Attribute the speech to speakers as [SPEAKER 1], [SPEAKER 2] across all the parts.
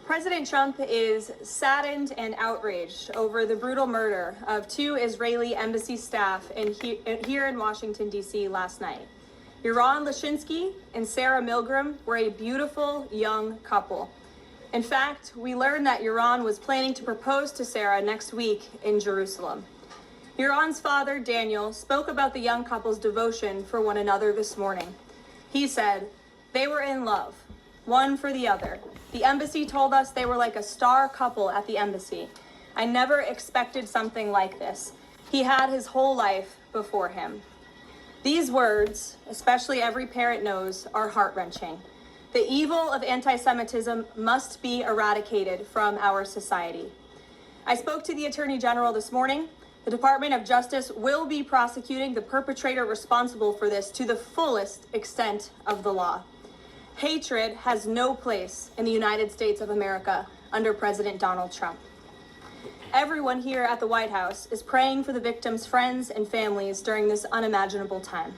[SPEAKER 1] President Trump is saddened and outraged over the brutal murder of two Israeli embassy staff here in Washington, D.C. last night. Yaron Lashinsky and Sarah Milgram were a beautiful young couple. In fact, we learned that Yaron was planning to propose to Sarah next week in Jerusalem. Yaron's father, Daniel, spoke about the young couple's devotion for one another this morning. He said, "They were in love, one for the other. The embassy told us they were like a star couple at the embassy. I never expected something like this. He had his whole life before him." These words, especially every parent knows, are heart-wrenching. The evil of anti-Semitism must be eradicated from our society. I spoke to the Attorney General this morning. The Department of Justice will be prosecuting the perpetrator responsible for this to the fullest extent of the law. Hatred has no place in the United States of America under President Donald Trump. Everyone here at the White House is praying for the victims' friends and families during this unimaginable time.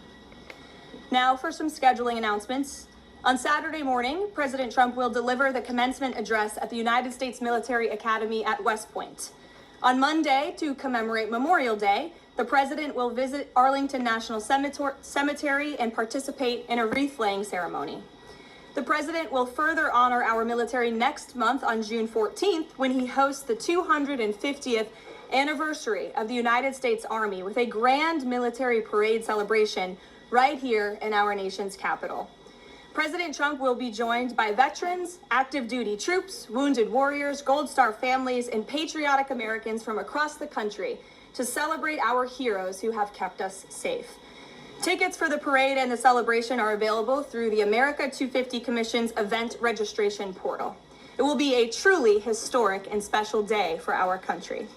[SPEAKER 1] Now for some scheduling announcements. On Saturday morning, President Trump will deliver the commencement address at the United States Military Academy at West Point. On Monday, to commemorate Memorial Day, the president will visit Arlington National Cemetery and participate in a wreath-laying ceremony. The president will further honor our military next month on June 14th when he hosts the 250th anniversary of the United States Army with a grand military parade celebration right here in our nation's capital. President Trump will be joined by veterans, active duty troops, wounded warriors, Gold Star families, and patriotic Americans from across the country to celebrate our heroes who have kept us safe. Tickets for the parade and the celebration are available through the America 250 Commission's event registration portal. It will be a truly historic and special day for our country.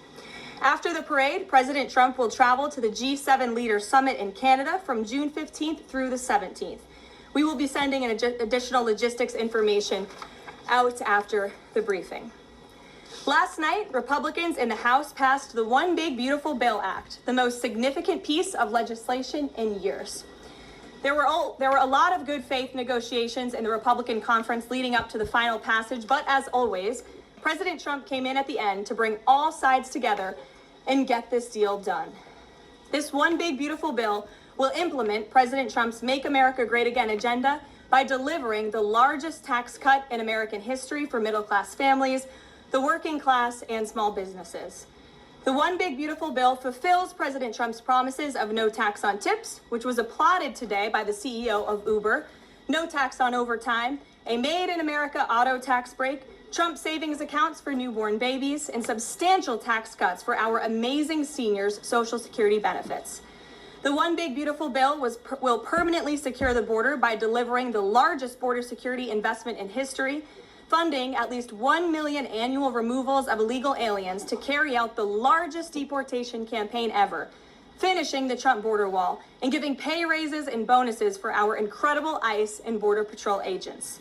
[SPEAKER 1] After the parade, President Trump will travel to the G7 Leaders Summit in Canada from June 15th through the 17th. We will be sending an additional logistics information out after the briefing. Last night, Republicans in the House passed the One Big Beautiful Bill Act, the most significant piece of legislation in years. There were a lot of good faith negotiations in the Republican conference leading up to the final passage, but as always, President Trump came in at the end to bring all sides together and get this deal done. This One Big Beautiful Bill will implement President Trump's Make America Great Again agenda by delivering the largest tax cut in American history for middle-class families, the working class, and small businesses. The One Big Beautiful Bill fulfills President Trump's promises of no tax on tips, which was applauded today by the CEO of Uber, no tax on overtime, a Made in America auto tax break, Trump savings accounts for newborn babies, and substantial tax cuts for our amazing seniors' Social Security benefits. The One Big Beautiful Bill will permanently secure the border by delivering the largest border security investment in history, funding at least 1 million annual removals of illegal aliens to carry out the largest deportation campaign ever, finishing the Trump border wall, and giving pay raises and bonuses for our incredible ICE and Border Patrol agents.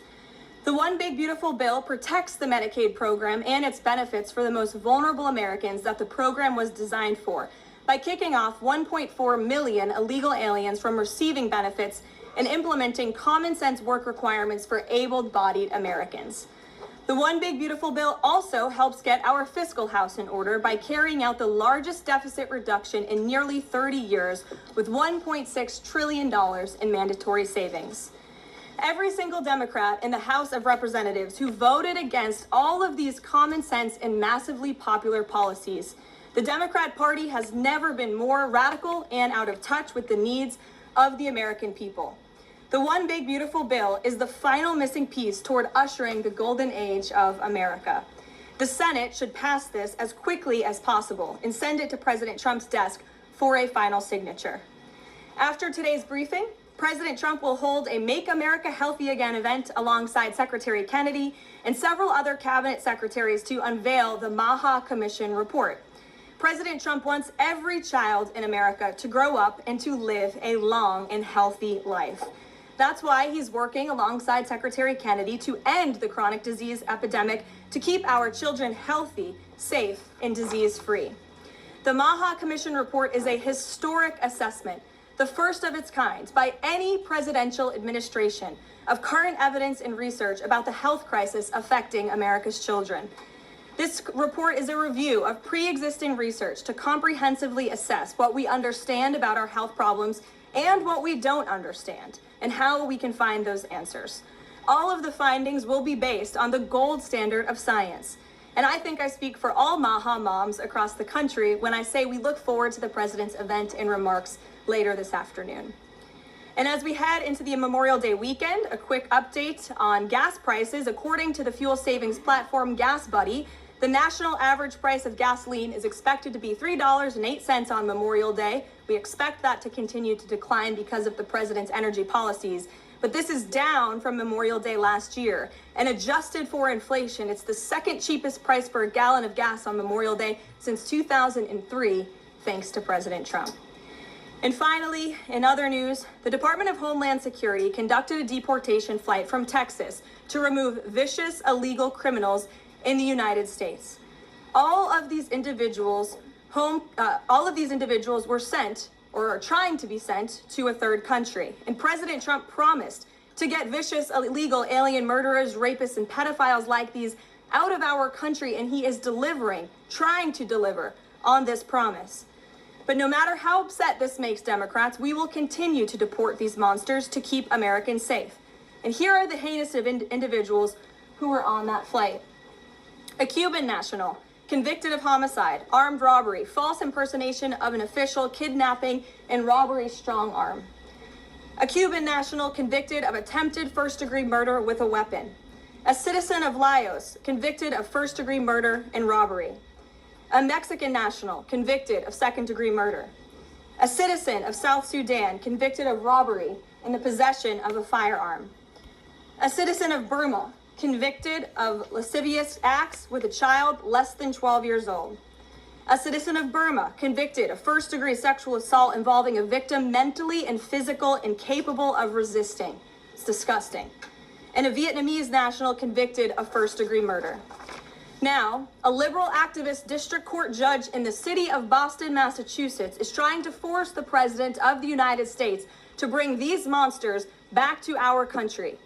[SPEAKER 1] The One Big Beautiful Bill protects the Medicaid program and its benefits for the most vulnerable Americans that the program was designed for, by kicking off 1.4 million illegal aliens from receiving benefits and implementing common sense work requirements for able-bodied Americans. The One Big Beautiful Bill also helps get our fiscal house in order by carrying out the largest deficit reduction in nearly 30 years with $1.6 trillion in mandatory savings. Every single Democrat in the House of Representatives who voted against all of these common sense and massively popular policies. The Democrat Party has never been more radical and out of touch with the needs of the American people. The One Big Beautiful Bill is the final missing piece toward ushering the golden age of America. The Senate should pass this as quickly as possible and send it to President Trump's desk for a final signature. After today's briefing, President Trump will hold a Make America Healthy Again event alongside Secretary Kennedy and several other cabinet secretaries to unveil the Maha Commission report. President Trump wants every child in America to grow up and to live a long and healthy life. That's why he's working alongside Secretary Kennedy to end the chronic disease epidemic to keep our children healthy, safe, and disease-free. The Maha Commission report is a historic assessment the first of its kind by any presidential administration, of current evidence and research about the health crisis affecting America's children. This report is a review of pre-existing research to comprehensively assess what we understand about our health problems and what we don't understand, and how we can find those answers. All of the findings will be based on the gold standard of science. And I think I speak for all MAHA moms across the country when I say we look forward to the president's event and remarks later this afternoon. And as we head into the Memorial Day weekend, a quick update on gas prices. According to the fuel savings platform Gas Buddy, the national average price of gasoline is expected to be $3.08 on Memorial Day. We expect that to continue to decline because of the president's energy policies. But this is down from Memorial Day last year. And adjusted for inflation, it's the second cheapest price for a gallon of gas on Memorial Day since 2003, thanks to President Trump. And finally, in other news, the Department of Homeland Security conducted a deportation flight from Texas to remove vicious illegal criminals in the United States. All of these individuals were sent or are trying to be sent to a third country. And President Trump promised to get vicious illegal alien murderers, rapists, and pedophiles like these out of our country, and he is trying to deliver on this promise. But no matter how upset this makes Democrats, we will continue to deport these monsters to keep Americans safe. And here are the heinous individuals who were on that flight. A Cuban national, convicted of homicide, armed robbery, false impersonation of an official, kidnapping, and robbery strong arm. A Cuban national convicted of attempted first-degree murder with a weapon. A citizen of Laos convicted of first-degree murder and robbery. A Mexican national convicted of second-degree murder. A citizen of South Sudan convicted of robbery and the possession of a firearm. A citizen of Burma convicted of lascivious acts with a child less than 12 years old. A citizen of Burma convicted of first-degree sexual assault involving a victim mentally and physically incapable of resisting. It's disgusting. And a Vietnamese national convicted of first-degree murder. Now, a liberal activist district court judge in the city of Boston, Massachusetts, is trying to force the president of the United States to bring these monsters back to our country.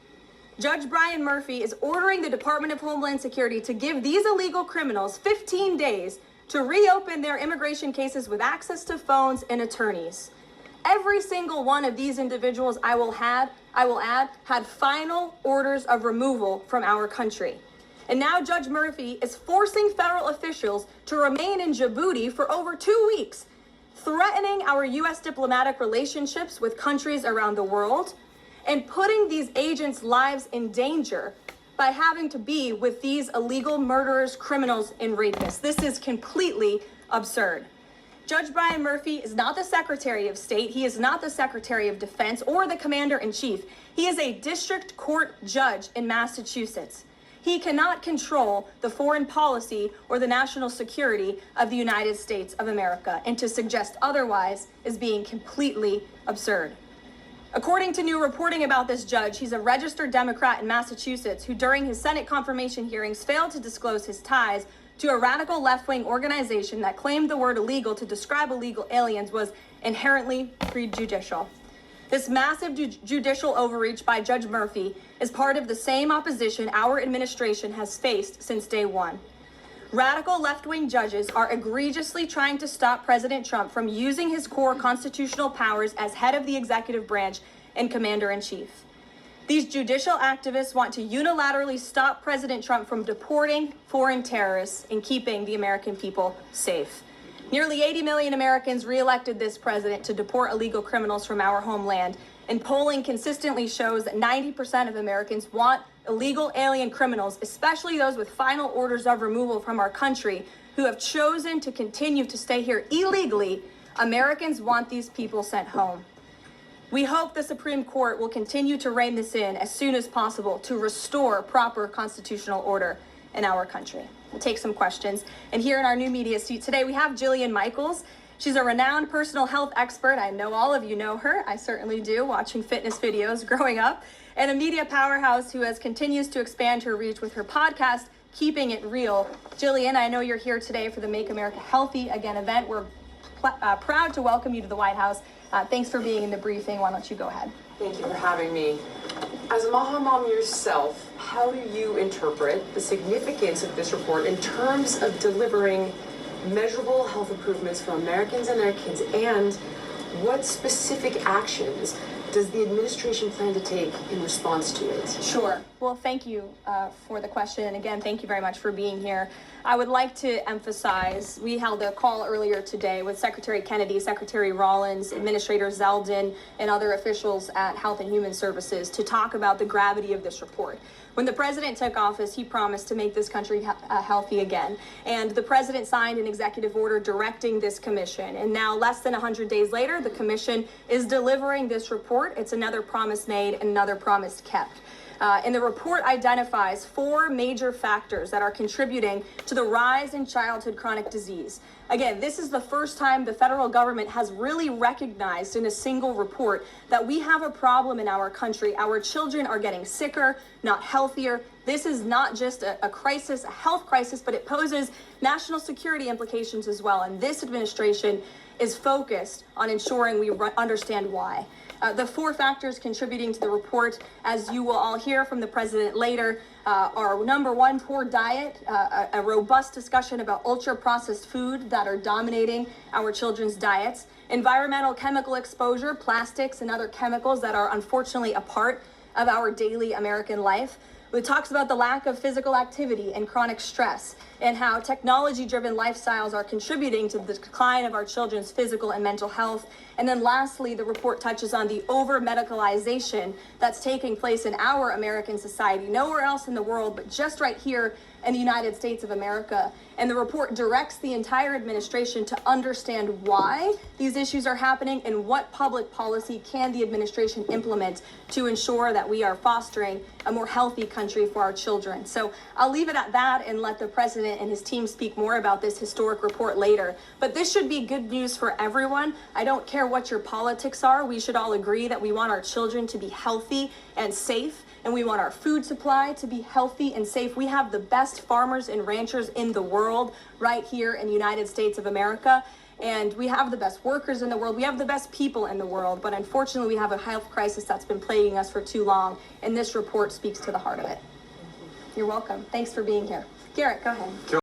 [SPEAKER 1] Judge Brian Murphy is ordering the Department of Homeland Security to give these illegal criminals 15 days to reopen their immigration cases with access to phones and attorneys. Every single one of these individuals, I will add, had final orders of removal from our country. And now Judge Murphy is forcing federal officials to remain in Djibouti for over 2 weeks, threatening our U.S. diplomatic relationships with countries around the world, and putting these agents' lives in danger by having to be with these illegal murderers, criminals, and rapists. This is completely absurd. Judge Brian Murphy is not the Secretary of State. He is not the Secretary of Defense or the Commander-in-Chief. He is a district court judge in Massachusetts. He cannot control the foreign policy or the national security of the United States of America, and to suggest otherwise is being completely absurd. According to new reporting about this judge, he's a registered Democrat in Massachusetts who during his Senate confirmation hearings failed to disclose his ties to a radical left-wing organization that claimed the word illegal to describe illegal aliens was inherently prejudicial. This massive judicial overreach by Judge Murphy is part of the same opposition our administration has faced since day one. Radical left-wing judges are egregiously trying to stop President Trump from using his core constitutional powers as head of the executive branch and commander-in-chief. These judicial activists want to unilaterally stop President Trump from deporting foreign terrorists and keeping the American people safe. Nearly 80 million Americans re-elected this president to deport illegal criminals from our homeland, and polling consistently shows that 90% of Americans want illegal alien criminals, especially those with final orders of removal from our country, who have chosen to continue to stay here illegally. Americans want these people sent home. We hope the Supreme Court will continue to rein this in as soon as possible to restore proper constitutional order in our country. We'll take some questions. And here in our new media seat today, we have Jillian Michaels. She's a renowned personal health expert. I know all of you know her. I certainly do, watching fitness videos growing up. And a media powerhouse who continues to expand her reach with her podcast, Keeping It Real. Jillian, I know you're here today for the Make America Healthy Again event. We're proud to welcome you to the White House. Thanks for being in the briefing. Why don't you go ahead?
[SPEAKER 2] Thank you for having me. As a Maha mom yourself, how do you interpret the significance of this report in terms of delivering measurable health improvements for Americans and their kids, and what specific actions does the administration plan to take in response to it?
[SPEAKER 1] Sure. Well, thank you for the question. And again, thank you very much for being here. I would like to emphasize, we held a call earlier today with Secretary Kennedy, Secretary Rollins, Administrator Zeldin, and other officials at Health and Human Services to talk about the gravity of this report. When the president took office, he promised to make this country healthy again. And the president signed an executive order directing this commission. And now, less than 100 days later, the commission is delivering this report. It's another promise made and another promise kept. And the report identifies 4 major factors that are contributing to the rise in childhood chronic disease. Again, this is the first time the federal government has really recognized in a single report that we have a problem in our country. Our children are getting sicker, not healthier. This is not just a crisis, a health crisis, but it poses national security implications as well. And this administration is focused on ensuring we understand why. The 4 factors contributing to the report, as you will all hear from the president later, are number 1, poor diet, a robust discussion about ultra-processed food that are dominating our children's diets, environmental chemical exposure, plastics and other chemicals that are unfortunately a part of our daily American life. It talks about the lack of physical activity and chronic stress, and how technology-driven lifestyles are contributing to the decline of our children's physical and mental health. And then lastly, the report touches on the over-medicalization that's taking place in our American society, nowhere else in the world, but just right here in the United States of America. And the report directs the entire administration to understand why these issues are happening and what public policy can the administration implement to ensure that we are fostering a more healthy country for our children. So I'll leave it at that and let the president and his team speak more about this historic report later. But this should be good news for everyone. I don't care what your politics are. We should all agree that we want our children to be healthy and safe, and we want our food supply to be healthy and safe. We have the best farmers and ranchers in the world right here in the United States of America. And we have the best workers in the world. We have the best people in the world. But unfortunately, we have a health crisis that's been plaguing us for too long. And this report speaks to the heart of it. You're welcome. Thanks for being here. Garrett, go ahead.